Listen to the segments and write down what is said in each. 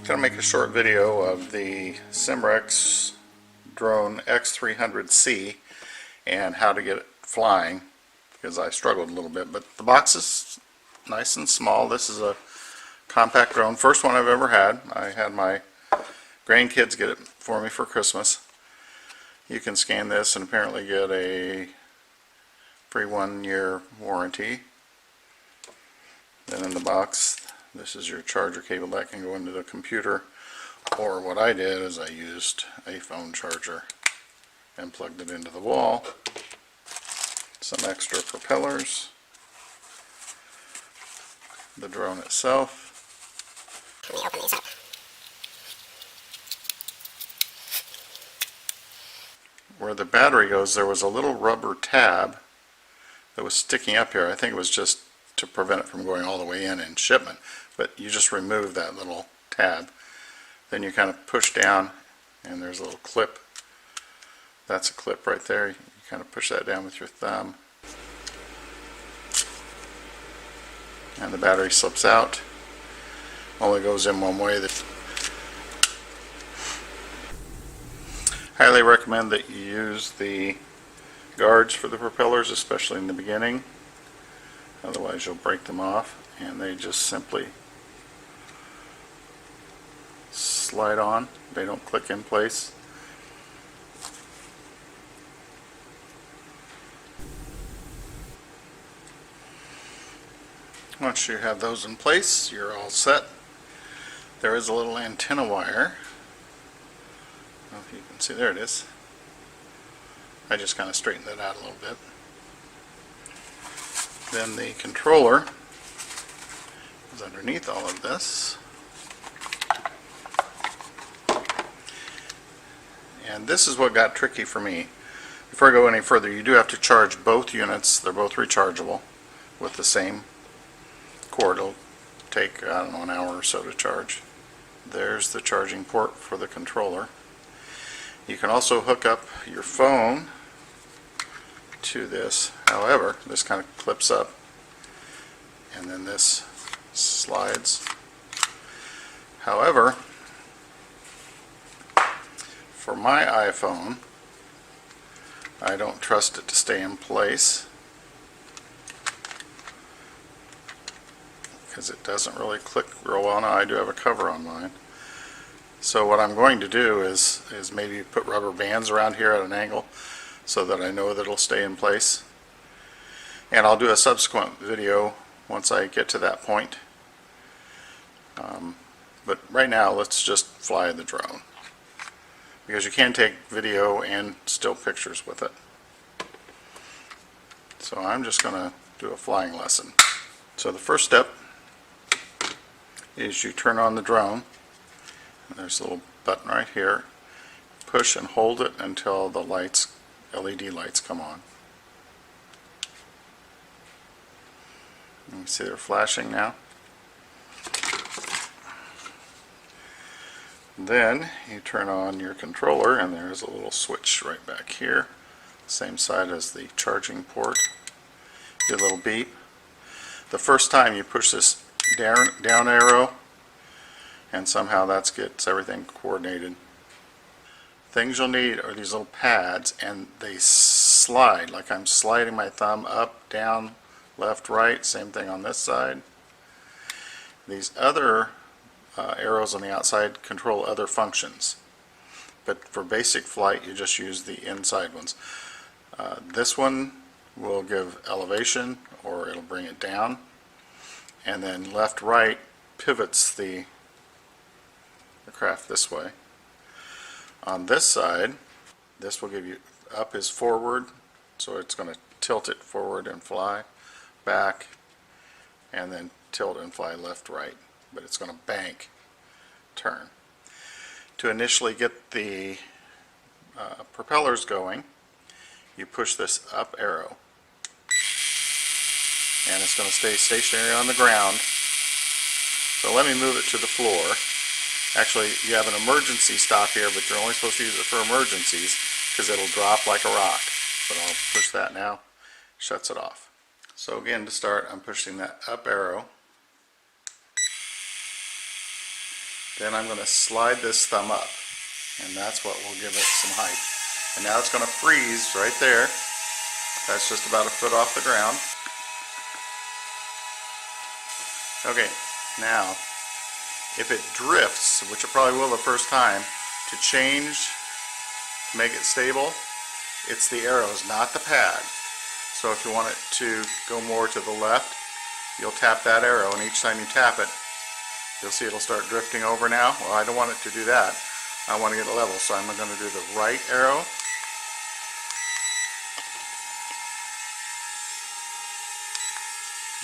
Going to make a short video of the SIMREX Drone X300C and how to get it flying, because I struggled a little bit, but the box is nice and small. This is a compact drone, first one I've ever had. I had my grandkids get it for me for Christmas. You can scan this and apparently get a free 1-year warranty. Then in the box, this is your charger cable that can go into the computer, or what I did is I used a phone charger and plugged it into the wall. Some extra propellers, the drone itself. Let me open these up. Where the battery goes, there was a little rubber tab that was sticking up here. I think it was just to prevent it from going all the way in shipment, but you just remove that little tab. Then you kind of push down and there's a little clip. That's a clip right there. You kind of push that down with your thumb and the battery slips out. Only goes in one way. Highly recommend that you use the guards for the propellers, especially in the beginning. Otherwise you'll break them off, and they just simply slide on. They don't click in place. Once you have those in place, you're all set. There is a little antenna wire. I don't know if you can see, there it is. I just kind of straightened that out a little bit. Then the controller is underneath all of this. And this is what got tricky for me. Before I go any further, you do have to charge both units. They're both rechargeable with the same cord. It'll take, I don't know, an hour or so to charge. There's the charging port for the controller. You can also hook up your phone to this. However, this kind of clips up and then this slides. However, for my iPhone, I don't trust it to stay in place because it doesn't really click real well. Now I do have a cover on mine. So what I'm going to do is maybe put rubber bands around here at an angle so that I know that it'll stay in place. And I'll do a subsequent video once I get to that point. But right now let's just fly the drone, because you can take video and still pictures with it. So I'm just going to do a flying lesson. So the first step is you turn on the drone. And there's a little button right here. Push and hold it until the lights, LED lights, come on. You can see they're flashing now. Then you turn on your controller and there's a little switch right back here, same side as the charging port. Get a little beep. The first time you push this down arrow, and somehow that gets everything coordinated. Things you'll need are these little pads, and they slide like I'm sliding my thumb up, down, left, right. Same thing on this side. These other arrows on the outside control other functions, but for basic flight you just use the inside ones. This one will give elevation, or it'll bring it down, and then left, right pivots the craft this way. On this side, this will give you, up is forward, so it's going to tilt it forward and fly, back, and then tilt and fly left, right, but it's going to bank, turn. To initially get the propellers going, you push this up arrow, and it's going to stay stationary on the ground. So let me move it to the floor. Actually, you have an emergency stop here, but you're only supposed to use it for emergencies because it'll drop like a rock. But I'll push that now. Shuts it off. So again, to start, I'm pushing that up arrow. Then I'm going to slide this thumb up, and that's what will give it some height. And now it's going to freeze right there. That's just about a foot off the ground. Okay, now if it drifts, which it probably will the first time, to change, to make it stable, it's the arrows, not the pad. So if you want it to go more to the left, you'll tap that arrow, and each time you tap it, you'll see it'll start drifting over now. Well, I don't want it to do that. I want to get it level, so I'm going to do the right arrow,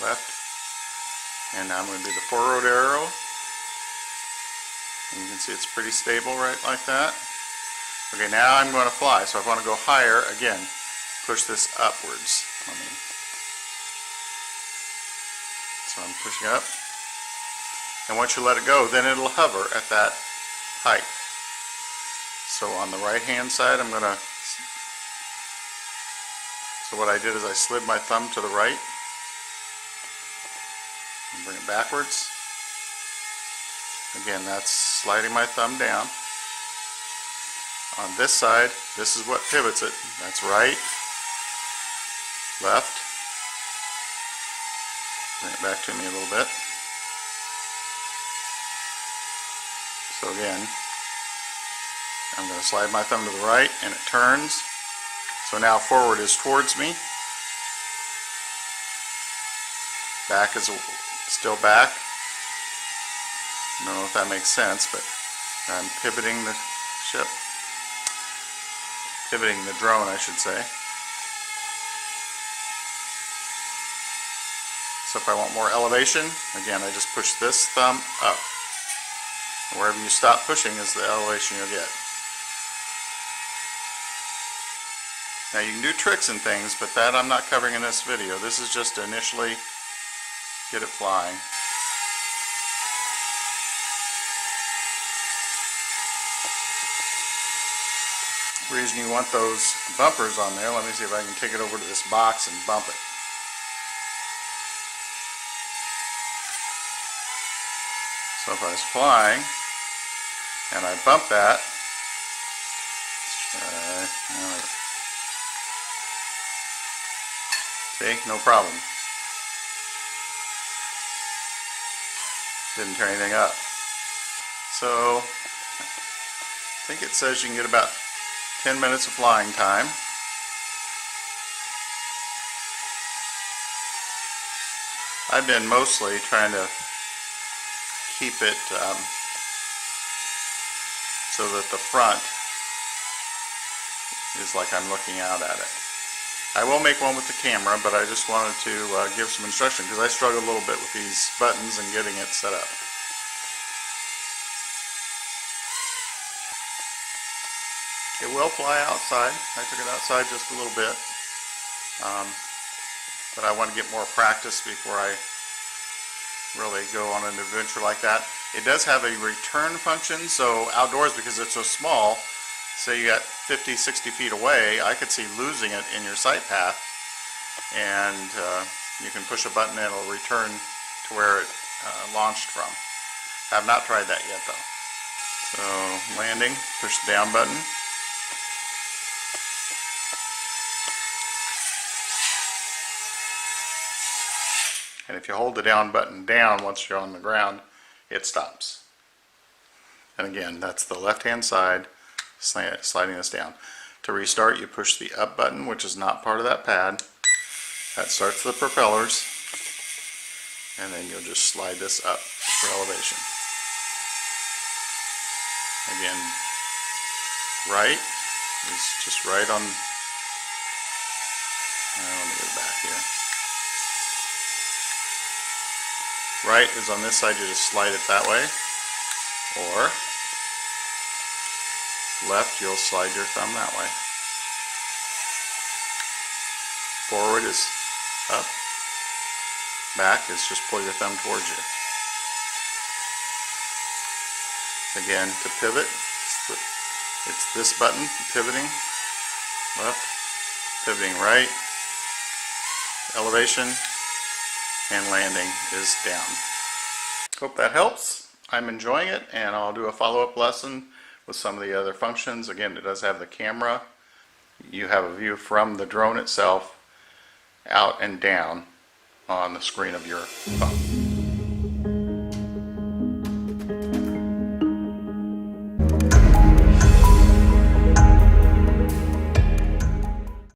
left, and now I'm going to do the forward arrow. And you can see it's pretty stable right like that. Okay, now I'm going to fly, so if I want to go higher, again, push this upwards. So I'm pushing up, and once you let it go, then it'll hover at that height. So on the right hand side, I'm going to, so what I did is I slid my thumb to the right and bring it backwards. Again, that's sliding my thumb down. On this side, this is what pivots it. That's right, left. Bring it back to me a little bit. So again, I'm going to slide my thumb to the right, and it turns. So now forward is towards me. Back is still back. I don't know if that makes sense, but I'm pivoting the ship. Pivoting the drone, I should say. So if I want more elevation, again, I just push this thumb up. And wherever you stop pushing is the elevation you'll get. Now you can do tricks and things, but that I'm not covering in this video. This is just to initially get it flying. The reason you want those bumpers on there, let me see if I can take it over to this box and bump it. So if I was flying and I bump that, see, no problem. Didn't turn anything up. So I think it says you can get about 10 minutes of flying time. I've been mostly trying to keep it so that the front is like I'm looking out at it. I will make one with the camera, but I just wanted to give some instruction because I struggled a little bit with these buttons and getting it set up. It will fly outside. I took it outside just a little bit, but I want to get more practice before I really go on an adventure like that. It does have a return function, so outdoors, because it's so small, say you got 50, 60 feet away, I could see losing it in your sight path, and you can push a button and it'll return to where it launched from. Have not tried that yet though. So landing, push the down button. And if you hold the down button down once you're on the ground, it stops. And again, that's the left-hand side sliding this down. To restart, you push the up button, which is not part of that pad. That starts the propellers. And then you'll just slide this up for elevation. Again, right is just right on. Let me get back here. Right is on this side, you just slide it that way, or left, you'll slide your thumb that way. Forward is up, back is just pull your thumb towards you. Again, to pivot, it's this button, pivoting, left, pivoting right, elevation, and landing is down. Hope that helps. I'm enjoying it, and I'll do a follow-up lesson with some of the other functions. Again, it does have the camera. You have a view from the drone itself out and down on the screen of your phone.